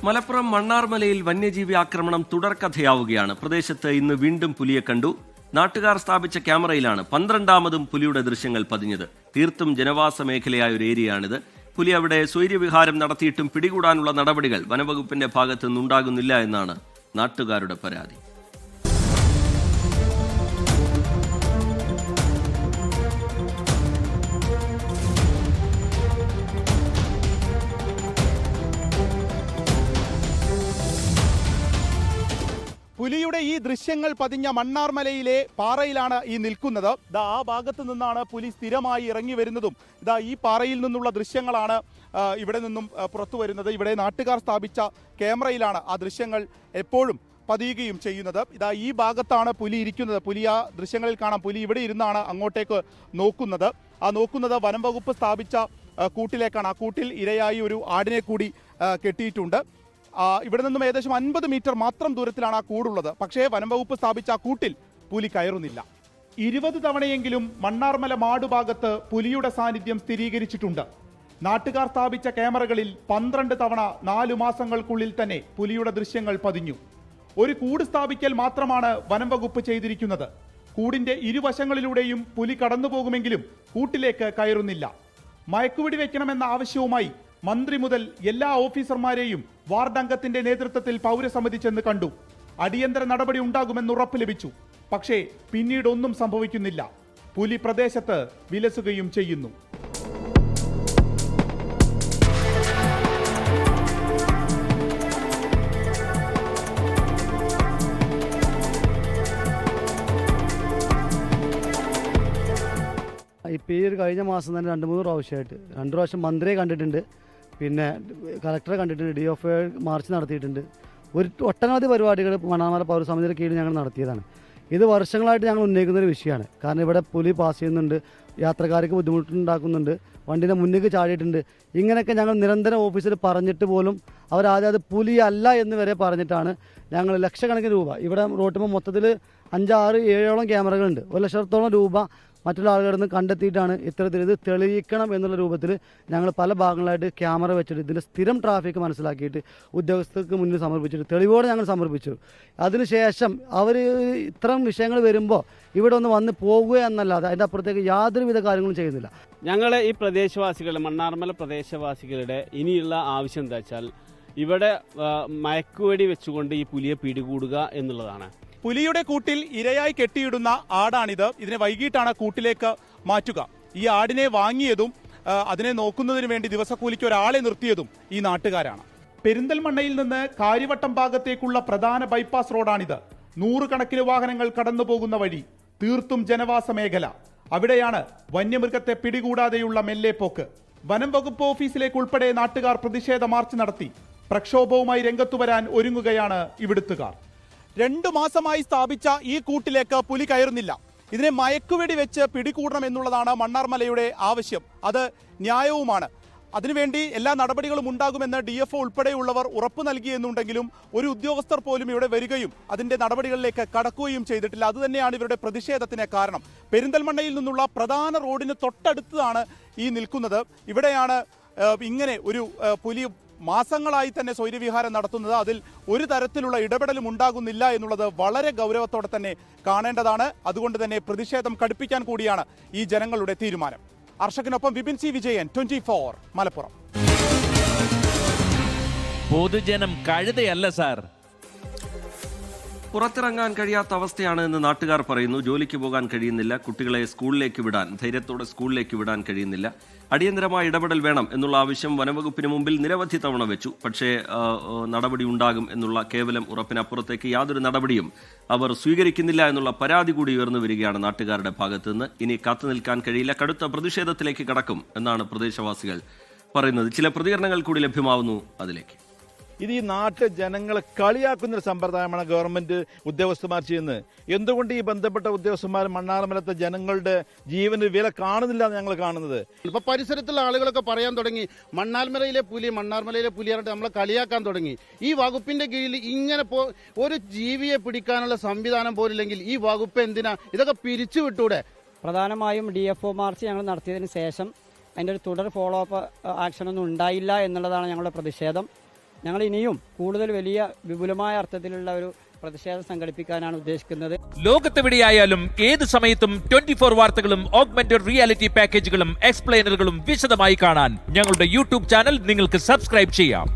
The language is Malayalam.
മലപ്പുറം മണ്ണാർമലയിൽ വന്യജീവി ആക്രമണം തുടർക്കഥയാവുകയാണ്. പ്രദേശത്ത് ഇന്ന് വീണ്ടും പുലിയെ കണ്ടു. നാട്ടുകാർ സ്ഥാപിച്ച ക്യാമറയിലാണ് 12ാമതും പുലിയുടെ ദൃശ്യങ്ങൾ പതിഞ്ഞത്. തീർത്തും ജനവാസ മേഖലയായ ഒരു ഏരിയയാണിത്. പുലി അവിടെ സ്വൈര്യവിഹാരം നടത്തിയിട്ടും പിടികൂടാനുള്ള നടപടികൾ വനവകുപ്പിന്റെ ഭാഗത്തു നിന്നുണ്ടാകുന്നില്ല എന്നാണ് നാട്ടുകാരുടെ പരാതി. പുലിയുടെ ഈ ദൃശ്യങ്ങൾ പതിഞ്ഞ മണ്ണാർമലയിലെ പാറയിലാണ് ഈ നിൽക്കുന്നത്. ആ ഭാഗത്ത് നിന്നാണ് പുലി സ്ഥിരമായി ഇറങ്ങി വരുന്നതും. ഈ പാറയിൽ നിന്നുള്ള ദൃശ്യങ്ങളാണ് ഇവിടെ നിന്നും പുറത്തു വരുന്നത്. ഇവിടെ നാട്ടുകാർ സ്ഥാപിച്ച ക്യാമറയിലാണ് ആ ദൃശ്യങ്ങൾ എപ്പോഴും പതിയുകയും ചെയ്യുന്നത്. ഈ ഭാഗത്താണ് പുലി ഇരിക്കുന്നത്. പുലി ആ ദൃശ്യങ്ങളിൽ കാണാം. പുലി ഇവിടെ ഇരുന്നാണ് അങ്ങോട്ടേക്ക് നോക്കുന്നത്. നോക്കുന്നത് വനം വകുപ്പ് സ്ഥാപിച്ച കൂട്ടിലേക്കാണ്. ആ കൂട്ടിൽ ഇരയായി ഒരു ആടിനെ കൂടി കെട്ടിയിട്ടുണ്ട്. ഇവിടെ നിന്നും ഏകദേശം 50 മീറ്റർ മാത്രം ദൂരത്തിലാണ് ആ കൂടുള്ളത്. പക്ഷേ വനംവകുപ്പ് സ്ഥാപിച്ച ആ കൂട്ടിൽ പുലി കയറുന്നില്ല. 20 തവണയെങ്കിലും മണ്ണാർമല മാടുഭാഗത്ത് പുലിയുടെ സാന്നിധ്യം സ്ഥിരീകരിച്ചിട്ടുണ്ട്. നാട്ടുകാർ സ്ഥാപിച്ച ക്യാമറകളിൽ 12 തവണ 4 മാസങ്ങൾക്കുള്ളിൽ തന്നെ പുലിയുടെ ദൃശ്യങ്ങൾ പതിഞ്ഞു. ഒരു കൂട് സ്ഥാപിക്കൽ മാത്രമാണ് വനംവകുപ്പ് ചെയ്തിരിക്കുന്നത്. കൂടിന്റെ ഇരുവശങ്ങളിലൂടെയും പുലി കടന്നുപോകുമെങ്കിലും കൂട്ടിലേക്ക് കയറുന്നില്ല. മയക്കുവെടി വെക്കണമെന്ന ആവശ്യവുമായി മന്ത്രി മുതൽ എല്ലാ ഓഫീസർമാരെയും വാർഡ് അംഗത്തിന്റെ നേതൃത്വത്തിൽ പൗരസമിതി ചെന്ന് കണ്ടു. അടിയന്തര നടപടി ഉണ്ടാകുമെന്ന് ഉറപ്പ് ലഭിച്ചു. പക്ഷേ പിന്നീട് ഒന്നും സംഭവിക്കുന്നില്ല. പുലി പ്രദേശത്ത് വിലസുകയും ചെയ്യുന്നു. ഇപ്പോൾ ഈ കഴിഞ്ഞ മാസം തന്നെ 2-3 പ്രാവശ്യമായിട്ട് 2 പ്രാവശ്യം മന്ത്രിയെ കണ്ടിട്ടുണ്ട്, പിന്നെ കളക്ടറെ കണ്ടിട്ടുണ്ട്, DFO മാർച്ച് നടത്തിയിട്ടുണ്ട്. ഒട്ടനവധി പരിപാടികൾ മണ്ണാർമല പൗരസമിതിയുടെ കീഴിൽ ഞങ്ങൾ നടത്തിയതാണ്. ഇത് വർഷങ്ങളായിട്ട് ഞങ്ങൾ ഉന്നയിക്കുന്നൊരു വിഷയമാണ്. കാരണം ഇവിടെ പുലി പാസ് ചെയ്യുന്നുണ്ട്, യാത്രക്കാർക്ക് ബുദ്ധിമുട്ടുണ്ടാക്കുന്നുണ്ട്, വണ്ടീൻ്റെ മുന്നിലേക്ക് ചാടിയിട്ടുണ്ട്. ഇങ്ങനെയൊക്കെ ഞങ്ങൾ നിരന്തരം ഓഫീസിൽ പറഞ്ഞിട്ട് പോലും അവരാദ്യം അത് പുലിയല്ല എന്ന് വരെ പറഞ്ഞിട്ടാണ് ഞങ്ങൾ ലക്ഷക്കണക്കിന് രൂപ ഇവിടെ റോട്ടുമ്പോൾ മൊത്തത്തിൽ 5, 6, 7ഓളം ക്യാമറകളുണ്ട്. 1 ലക്ഷത്തോളം രൂപ മറ്റുള്ള ആളുകളിൽ നിന്ന് കണ്ടെത്തിയിട്ടാണ് ഇത്തരത്തിൽ ഇത് തെളിയിക്കണം എന്നുള്ള രൂപത്തിൽ ഞങ്ങൾ പല ഭാഗങ്ങളായിട്ട് ക്യാമറ വെച്ചിട്ട് ഇതിൻ്റെ സ്ഥിരം ട്രാഫിക് മനസ്സിലാക്കിയിട്ട് ഉദ്യോഗസ്ഥർക്ക് മുന്നിൽ സമർപ്പിച്ചിട്ട് തെളിവോടെ ഞങ്ങൾ സമർപ്പിച്ചു. അതിനുശേഷം അവർ ഇത്തരം വിഷയങ്ങൾ വരുമ്പോൾ ഇവിടെ ഒന്ന് വന്ന് പോകുക എന്നല്ലാതെ അതിൻ്റെ അപ്പുറത്തേക്ക് യാതൊരുവിധ കാര്യങ്ങളും ചെയ്യുന്നില്ല. ഞങ്ങളെ ഈ പ്രദേശവാസികളുടെ മണ്ണാർമല പ്രദേശവാസികളുടെ ഇനിയുള്ള ആവശ്യം എന്താ വെച്ചാൽ ഇവിടെ മയക്കുവെടി വെച്ചുകൊണ്ട് ഈ പുലിയെ പിടികൂടുക എന്നുള്ളതാണ്. പുലിയുടെ കൂട്ടിൽ ഇരയായി കെട്ടിയിടുന്ന ആടാണിത്. ഇതിനെ വൈകിട്ടാണ് കൂട്ടിലേക്ക് മാറ്റുക. ഈ ആടിനെ വാങ്ങിയതും അതിനെ നോക്കുന്നതിന് വേണ്ടി ദിവസക്കൂലിക്ക് ഒരാളെ നിർത്തിയതും ഈ നാട്ടുകാരാണ്. പെരിന്തൽമണ്ണയിൽ നിന്ന് കാര്യവട്ടം ഭാഗത്തേക്കുള്ള പ്രധാന ബൈപ്പാസ് റോഡാണിത്. 100 കണക്കിന് വാഹനങ്ങൾ കടന്നു പോകുന്ന വഴി. തീർത്തും ജനവാസ മേഖല. അവിടെയാണ് വന്യമൃഗത്തെ പിടികൂടാതെയുള്ള മെല്ലെപ്പോക്ക്. വനം വകുപ്പ് ഓഫീസിലേക്ക് ഉൾപ്പെടെ നാട്ടുകാർ പ്രതിഷേധ മാർച്ച് നടത്തി. പ്രക്ഷോഭവുമായി രംഗത്തു വരാൻ ഒരുങ്ങുകയാണ് ഇവിടുത്തുകാർ. 2 മാസമായി സ്ഥാപിച്ച ഈ കൂട്ടിലേക്ക് പുലി കയറുന്നില്ല. ഇതിനെ മയക്കുവെടി വെച്ച് പിടികൂടണം എന്നുള്ളതാണ് മണ്ണാർമലയുടെ ആവശ്യം. അത് ന്യായവുമാണ്. അതിനുവേണ്ടി എല്ലാ നടപടികളും ഉണ്ടാകുമെന്ന് DFO ഉൾപ്പെടെയുള്ളവർ ഉറപ്പ് നൽകിയെന്നുണ്ടെങ്കിലും ഒരു ഉദ്യോഗസ്ഥർ പോലും ഇവിടെ വരികയും അതിൻ്റെ നടപടികളിലേക്ക് കടക്കുകയും ചെയ്തിട്ടില്ല. അതുതന്നെയാണ് ഇവരുടെ പ്രതിഷേധത്തിന് കാരണം. പെരിന്തൽമണ്ണയിൽ നിന്നുള്ള പ്രധാന റോഡിന് തൊട്ടടുത്താണ് ഈ നിൽക്കുന്നത്. ഇവിടെയാണ് ഇങ്ങനെ ഒരു പുലി മാസങ്ങളായി തന്നെ സ്വൈര്യവിഹാരം നടത്തുന്നത്. അതിൽ ഒരു തരത്തിലുള്ള ഇടപെടലും ഉണ്ടാകുന്നില്ല എന്നുള്ളത് വളരെ ഗൗരവത്തോടെ തന്നെ കാണേണ്ടതാണ്. അതുകൊണ്ട് തന്നെ പ്രതിഷേധം കടുപ്പിക്കാൻ കൂടിയാണ് ഈ ജനങ്ങളുടെ തീരുമാനം. അർഷകിനൊപ്പം വിപിൻ C. വിജയൻ, 24 മലപ്പുറം. പൊതുജനം കഴുതയല്ല സാർ. പുറത്തിറങ്ങാൻ കഴിയാത്ത അവസ്ഥയാണ് എന്ന് നാട്ടുകാർ പറയുന്നു. ജോലിക്ക് പോകാൻ കഴിയുന്നില്ല, കുട്ടികളെ സ്കൂളിലേക്ക് വിടാൻ ധൈര്യത്തോടെ സ്കൂളിലേക്ക് വിടാൻ കഴിയുന്നില്ല. അടിയന്തരമായ ഇടപെടൽ വേണം എന്നുള്ള ആവശ്യം വനവകുപ്പിന് മുമ്പിൽ നിരവധി തവണ വെച്ചു. പക്ഷേ നടപടി ഉണ്ടാകും എന്നുള്ള കേവലം ഉറപ്പിനപ്പുറത്തേക്ക് യാതൊരു നടപടിയും അവർ സ്വീകരിക്കുന്നില്ല എന്നുള്ള പരാതി കൂടി ഉയർന്നു വരികയാണ് നാട്ടുകാരുടെ ഭാഗത്തു നിന്ന്. ഇനി കാത്തു നിൽക്കാൻ കഴിയില്ല, കടുത്ത പ്രതിഷേധത്തിലേക്ക് കടക്കും എന്നാണ് പ്രദേശവാസികൾ പറയുന്നത്. ചില പ്രതികരണങ്ങൾ കൂടി ലഭ്യമാവുന്നു അതിലേക്ക്. ഇത് ഈ നാട്ടിലെ ജനങ്ങളെ കളിയാക്കുന്നൊരു സമ്പ്രദായമാണ് ഗവൺമെന്റ് ഉദ്യോഗസ്ഥന്മാർ ചെയ്യുന്നത്. എന്തുകൊണ്ട് ഈ ബന്ധപ്പെട്ട ഉദ്യോഗസ്ഥന്മാർ മണ്ണാർമലത്തെ ജനങ്ങളുടെ ജീവന് വില കാണുന്നില്ല എന്ന് ഞങ്ങൾ കാണുന്നത്? ഇപ്പൊ പരിസരത്തുള്ള ആളുകളൊക്കെ പറയാൻ തുടങ്ങി മണ്ണാർമലയിലെ പുലി പറഞ്ഞിട്ട് നമ്മളെ കളിയാക്കാൻ തുടങ്ങി. ഈ വകുപ്പിന്റെ കീഴിൽ ഇങ്ങനെ ഒരു ജീവിയെ പിടിക്കാനുള്ള സംവിധാനം പോലില്ലെങ്കിൽ ഈ വകുപ്പ് എന്തിനാ? ഇതൊക്കെ പിരിച്ചുവിട്ടൂടെ? പ്രധാനമായും DFO മാർച്ച് ഞങ്ങൾ നടത്തിയതിന് ശേഷം അതിൻ്റെ ഒരു തുടർ ഫോളോ അപ്പ് ആക്ഷനൊന്നും ഉണ്ടായില്ല എന്നുള്ളതാണ് ഞങ്ങളുടെ പ്രതിഷേധം. ഞങ്ങൾ ഇനിയും കൂടുതൽ വലിയ വിപുലമായ അർത്ഥത്തിലുള്ള ഒരു പ്രതിഷേധം സംഘടിപ്പിക്കാനാണ് ഉദ്ദേശിക്കുന്നത്. ലോകത്തെവിടെയായാലും ഏത് സമയത്തും 24 വാർത്തകളും ഓഗ്മെന്റഡ് റിയാലിറ്റി പാക്കേജുകളും എക്സ്പ്ലെയിനറുകളും വിശദമായി കാണാൻ ഞങ്ങളുടെ യൂട്യൂബ് ചാനൽ നിങ്ങൾക്ക് സബ്സ്ക്രൈബ് ചെയ്യാം.